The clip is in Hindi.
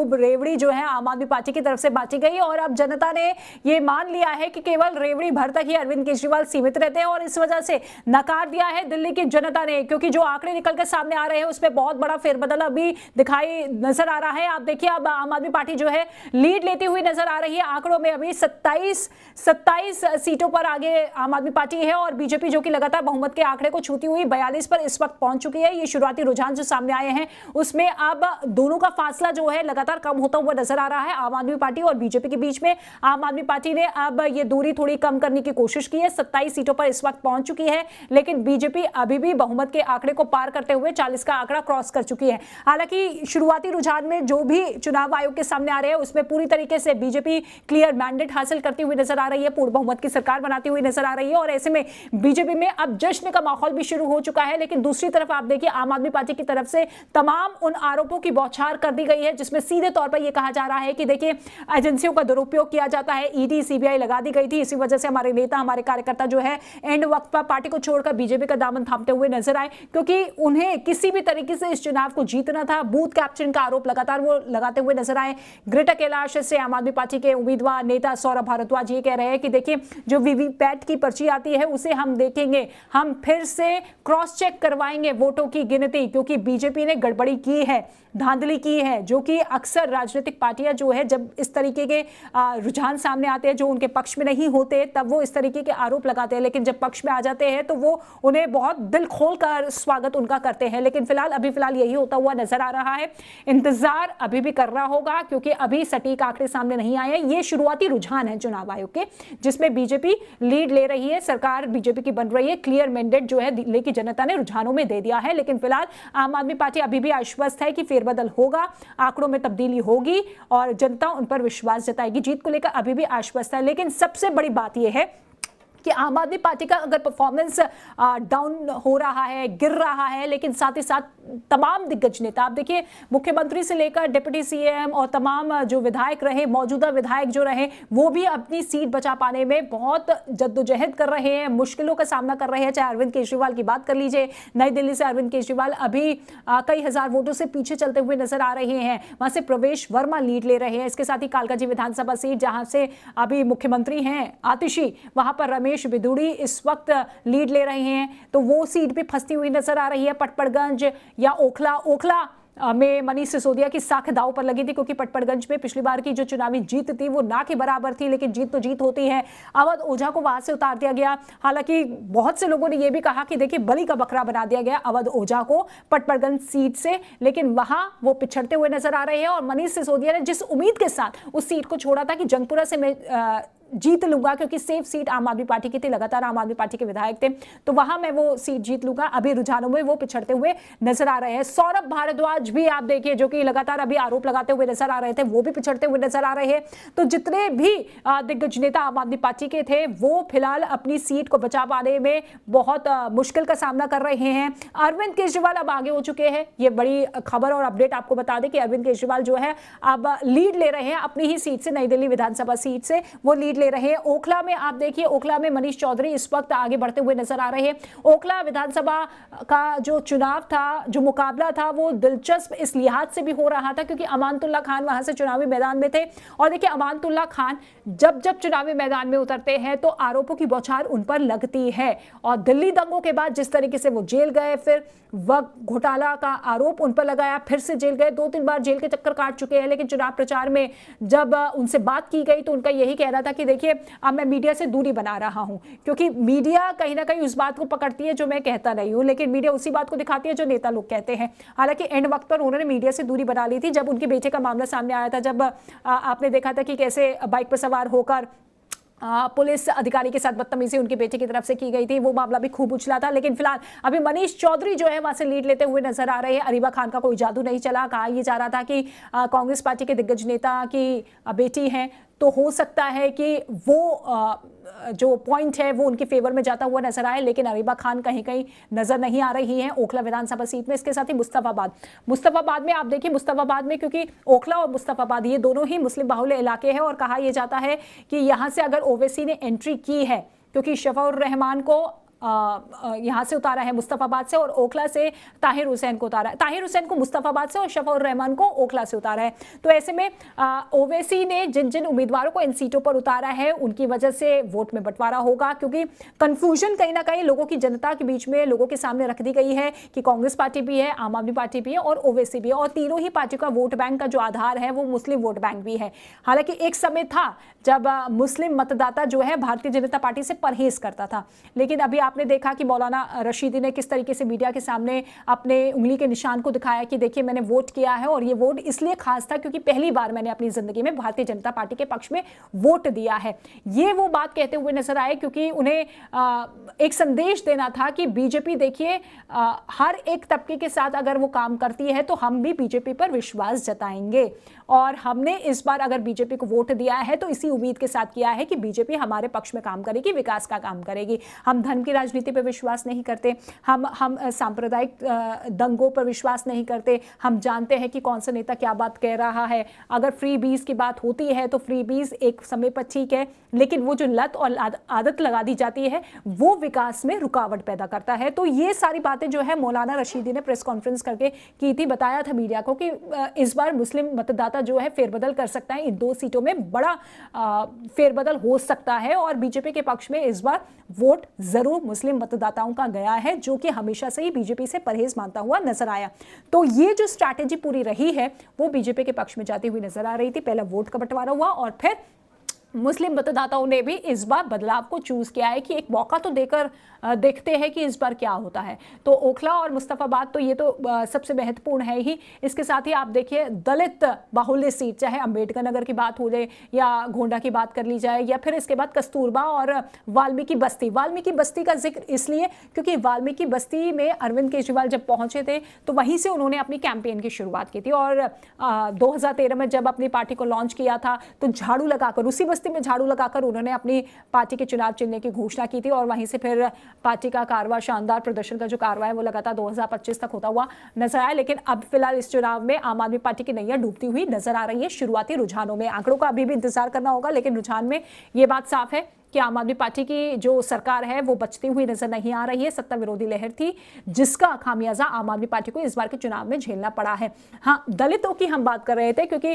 रेवड़ी जो है आम आदमी पार्टी की तरफ से बांटी गई और अब जनता ने ये मान लिया है कि केवल रेवड़ी भर तक ही अरविंद केजरीवाल सीमित रहते हैं और इस वजह से नकार दिया है दिल्ली की जनता ने, क्योंकि जो आंकड़े निकल कर सामने आ रहे हैं उसमें बहुत बड़ा फेरबदल अभी दिखाई नजर आ रहा है। आप देखिए, अब आम आदमी पार्टी जो है लीड लेती हुई नजर आ रही है आंकड़ों में। अभी 27 सीटों पर आगे आम आदमी पार्टी है और बीजेपी जो कि लगातार बहुमत के आंकड़े को छूती हुई 42 पर इस वक्त पहुंच चुकी है। ये शुरुआती रुझान जो सामने आए हैं उसमें अब दोनों का फासला जो है लगातार कम होता हुआ नजर आ रहा है आम आदमी पार्टी और बीजेपी के बीच में। आम आदमी पार्टी ने अब ये दूरी थोड़ी कम करने की कोशिश की है, 27 सीटों पर इस वक्त पहुंच चुकी है, लेकिन बीजेपी अभी भी बहुमत के आंकड़े को पार करते हुए 40 का आंकड़ा क्रॉस कर चुकी है। हालांकि शुरुआती रुझान में जो भी चुनाव आयोग के सामने आ रहे हैं उसमें पूरी तरीके से बीजेपी क्लियर मैंडेट हासिल करती हुई नजर आ रही है, पूर्ण बहुमत की सरकार बनाती हुई नजर आ रही है और ऐसे में बीजेपी में अब जश्न का माहौल भी शुरू हो चुका है। लेकिन दूसरी तरफ आप देखिए, आम आदमी पार्टी की तरफ से तमाम उन आरोपों की बौछार कर दी गई है जिसमें सीधे तौर पर यह कहा जा रहा है कि देखिए एजेंसियों का दुरुपयोग किया जाता है, ईडी सीबीआई लगा दी गई थी, इसी वजह से हमारे नेता हमारे कार्यकर्ता जो है एंड वक्त पर पार्टी को छोड़कर बीजेपी का दामन थामते हुए नजर आए, क्योंकि उन्हें किसी भी तरीके से इस चुनाव को जीतना था। बूथ कैप्चरिंग का आरोप लगातार वो लगाते हुए नजर आए। ग्रेटर कैलाश से आम आदमी पार्टी के उम्मीदवार नेता सौरभ भारद्वाज ये कह रहे हैं कि देखिए जो वीवीपैट की पर्ची आती है उसे हम देखेंगे, हम फिर से क्रॉस चेक करवाएंगे वोटों की गिनती, क्योंकि बीजेपी ने गड़बड़ी की है, धांधली की है, जो कि अक्सर राजनीतिक पार्टियां जो है जब इस तरीके के रुझान सामने आते हैं जो उनके पक्ष में नहीं होते तब वो इस तरीके के आरोप लगाते हैं, लेकिन जब पक्ष में आ जाते हैं तो वो उन्हें बहुत दिल खोल कर स्वागत उनका करते हैं। लेकिन फिलहाल यही होता हुआ नजर आ रहा है। इंतजार अभी भी करना होगा क्योंकि अभी सटीक आंकड़े सामने नहीं आए हैं। ये शुरुआती रुझान है चुनाव आयोग के जिसमें बीजेपी लीड ले रही है, सरकार बीजेपी की बन रही है, क्लियर मैंडेट जो है दिल्ली की जनता ने रुझानों में दे दिया है। लेकिन फिलहाल आम आदमी पार्टी अभी भी आश्वस्त है कि फेरबदल होगा, आंकड़ों में तब्दीली होगी और जनता उन पर विश्वास जताएगी। जीत को लेकर अभी भी आश्वस्त है। लेकिन सबसे बड़ी बात यह है कि आम आदमी पार्टी का अगर परफॉर्मेंस डाउन हो रहा है, गिर रहा है, लेकिन साथ ही साथ तमाम दिग्गज नेता, आप देखिए मुख्यमंत्री से लेकर डिप्टी सीएम और तमाम जो विधायक रहे, मौजूदा विधायक जो रहे, वो भी अपनी सीट बचा पाने में बहुत जद्दोजहद कर रहे हैं, मुश्किलों का सामना कर रहे हैं। चाहे अरविंद केजरीवाल की बात कर लीजिए, नई दिल्ली से अरविंद केजरीवाल अभी कई हजार वोटों से पीछे चलते हुए नजर आ रहे हैं, वहां से प्रवेश वर्मा लीड ले रहे हैं। इसके साथ ही कालकाजी विधानसभा सीट जहां से अभी मुख्यमंत्री हैं आतिशी, वहां पर रमेश बिदुड़ी इस वक्त लीड ले रहे हैं, तो वो सीट भी फंसती हुई नजर आ रही है। पटपड़गंज या ओखला में मनीष सिसोदिया की साख दांव पर लगी थी, क्योंकि पटपड़गंज में पिछली बार की जो चुनावी जीत थी वो ना के बराबर थी, लेकिन जीत तो जीत होती है। अवध ओझा को वहां से उतार दिया गया। हालांकि बहुत से लोगों ने यह भी कहा कि देखिए बलि का बकरा बना दिया गया अवध ओझा को पटपड़गंज सीट से, लेकिन वहां वो पिछड़ते हुए नजर आ रहे हैं। और मनीष सिसोदिया ने जिस उम्मीद के साथ उस सीट को छोड़ा था कि जंगपुरा से मैं जीत लूंगा, क्योंकि सेफ सीट आम आदमी पार्टी की थी, लगातार आम आदमी पार्टी के विधायक थे, तो वहां मैं वो सीट जीत लूंगा, अभी रुझानों में वो पिछड़ते हुए नजर आ रहे हैं। सौरभ भारद्वाज भी आप देखिए जो कि लगातार अभी आरोप लगाते हुए नजर आ रहे थे, वो भी पिछड़ते हुए नजर आ रहे हैं। तो जितने भी दिग्गज नेता आम आदमी पार्टी के थे वो फिलहाल अपनी सीट को बचा पाने में बहुत मुश्किल का सामना कर रहे हैं। अरविंद केजरीवाल अब आगे हो चुके हैं, ये बड़ी खबर और अपडेट आपको बता दें कि अरविंद केजरीवाल जो है अब लीड ले रहे हैं अपनी ही सीट से, नई दिल्ली विधानसभा सीट से वो लीड ले रहे हैं। ओखला में आप देखिए, ओखला में मनीष चौधरी इस वक्त आगे बढ़ते हुए नजर आ रहे हैं। ओखला विधानसभा का जो चुनाव था, जो मुकाबला था, वो दिलचस्प इस लिहाज से भी हो रहा था क्योंकि अमानतुल्लाह खान वहां से चुनावी मैदान में थे। और देखिए अमानतुल्लाह खान जब चुनावी मैदान में उतरते हैं तो आरोपों की बौछार उन पर लगती है, और दिल्ली दंगों के बाद जिस तरीके से वो जेल गए, फिर वक्त घोटाला का आरोप उन पर लगाया, फिर से जेल गए, 2-3 बार जेल के चक्कर काट चुके हैं। लेकिन चुनाव प्रचार में जब उनसे बात की गई तो उनका यही कहना था कि देखिए अब मैं मीडिया से दूरी बना रहा हूं, क्योंकि मीडिया कहीं ना कहीं उस बात को पकड़ती है जो मैं कहता नहीं हूं, लेकिन मीडिया उसी बात को दिखाती है जो नेता लोग कहते हैं। हालांकि एंड वक्त पर उन्होंने मीडिया से दूरी बना ली थी जब उनके बेटे का मामला सामने आया था, जब आपने देखा था कि कैसे बाइक पर सवार होकर पुलिस अधिकारी के साथ बदतमीजी उनके बेटे की तरफ से की गई थी, वो मामला भी खूब उछला था। लेकिन फिलहाल अभी मनीष चौधरी जो है वहां से लीड लेते हुए नजर आ रहे हैं। अरीबा खान का कोई जादू नहीं चला, कहा यह जा रहा था कि कांग्रेस पार्टी के दिग्गज नेता की बेटी हैं, तो हो सकता है कि वो जो पॉइंट है वो उनके फेवर में जाता हुआ नजर आए, लेकिन अरीबा खान कहीं कहीं नजर नहीं आ रही हैं ओखला विधानसभा सीट में। इसके साथ ही मुस्तफाबाद में आप देखिए, मुस्तफाबाद में क्योंकि ओखला और मुस्तफाबाद ये दोनों ही मुस्लिम बाहुल्य इलाके हैं, और कहा यह जाता है कि यहां से अगर ओवैसी ने एंट्री की है, क्योंकि शफाउर रहमान को यहाँ से उतारा है मुस्तफाबाद से, और ओखला से ताहिर हुसैन को उतारा है, ताहिर हुसैन को मुस्तफाबाद से और शफाउर रहमान को ओखला से उतारा है। तो ऐसे में ओवैसी ने जिन जिन उम्मीदवारों को इन सीटों पर उतारा है उनकी वजह से वोट में बंटवारा होगा, क्योंकि कंफ्यूजन कहीं ना कहीं लोगों की, जनता के बीच में लोगों के सामने रख दी गई है कि कांग्रेस पार्टी भी है, आम आदमी पार्टी भी है और ओवैसी भी है, और तीनों ही पार्टी का वोट बैंक का जो आधार है वो मुस्लिम वोट बैंक भी है। हालांकि एक समय था जब मुस्लिम मतदाता जो है भारतीय जनता पार्टी से परहेज करता था, लेकिन अभी आपने देखा कि मौलाना रशीदी ने किस तरीके से मीडिया के सामने अपने उंगली के निशान को दिखाया कि देखिए मैंने वोट किया है, और ये वोट इसलिए खास था क्योंकि पहली बार मैंने अपनी जिंदगी में भारतीय जनता पार्टी के पक्ष में वोट दिया है। ये वो बात कहते हुए नजर आए क्योंकि उन्हें एक संदेश देना था कि बीजेपी देखिए हर एक तबके के साथ अगर वो काम करती है तो हम भी बीजेपी पर विश्वास जताएंगे, और हमने इस बार अगर बीजेपी को वोट दिया है तो इसी उम्मीद के साथ किया है कि बीजेपी हमारे पक्ष में काम करेगी, विकास का काम करेगी। हम धर्म की राजनीति पर विश्वास नहीं करते, हम सांप्रदायिक दंगों पर विश्वास नहीं करते। हम जानते हैं कि कौन सा नेता क्या बात कह रहा है। अगर फ्री बीज की बात होती है तो फ्री बीज एक समय पर ठीक है, लेकिन वो जो लत और आदत लगा दी जाती है वो विकास में रुकावट पैदा करता है। तो ये सारी बातें जो है मौलाना रशीदी ने प्रेस कॉन्फ्रेंस करके की थी, बताया था मीडिया को कि इस बार मुस्लिम मतदाता जो है फेरबदल कर सकता है, इन 2 सीटों में बड़ा फेरबदल हो सकता है, और बीजेपी के पक्ष में इस बार वोट जरूर मुस्लिम मतदाताओं का गया है, जो कि हमेशा से ही बीजेपी से परहेज मानता हुआ नजर आया। तो ये जो स्ट्रैटेजी पूरी रही है वो बीजेपी के पक्ष में जाती हुई नजर आ रही थी। पहला वोट का बंटवारा हुआ और फिर मुस्लिम मतदाताओं ने भी इस बार बदलाव को चूज किया है कि एक मौका तो देकर देखते हैं कि इस बार क्या होता है। तो ओखला और मुस्तफाबाद तो ये तो सबसे महत्वपूर्ण है ही। इसके साथ ही आप देखिए दलित बाहुल्य सीट, चाहे अंबेडकर नगर की बात हो जाए या गोंडा की बात कर ली जाए, या फिर इसके बाद कस्तूरबा और वाल्मीकि बस्ती। वाल्मीकि बस्ती का जिक्र इसलिए क्योंकि वाल्मीकि बस्ती में अरविंद केजरीवाल जब पहुंचे थे तो वहीं से उन्होंने अपनी कैंपेन की शुरुआत की थी, और 2013 में जब अपनी पार्टी को लॉन्च किया था तो झाड़ू लगाकर, उसी बस्ती में झाड़ू लगाकर उन्होंने अपनी पार्टी के चुनाव चिन्ह की घोषणा की थी, और वहीं से फिर पार्टी का कारवा, शानदार प्रदर्शन का जो कारवा है वो लगातार 2025 तक होता हुआ नजर आया। लेकिन अब फिलहाल इस चुनाव में आम आदमी पार्टी की नैया डूबती हुई नजर आ रही है शुरुआती रुझानों में। आंकड़ों का अभी भी इंतजार करना होगा, लेकिन रुझान में ये बात साफ है कि आम आदमी पार्टी की जो सरकार है वो बचती हुई नजर नहीं आ रही है। सत्ता विरोधी लहर थी जिसका खामियाजा आम आदमी पार्टी को इस बार के चुनाव में झेलना पड़ा है। हाँ, दलितों की हम बात कर रहे थे क्योंकि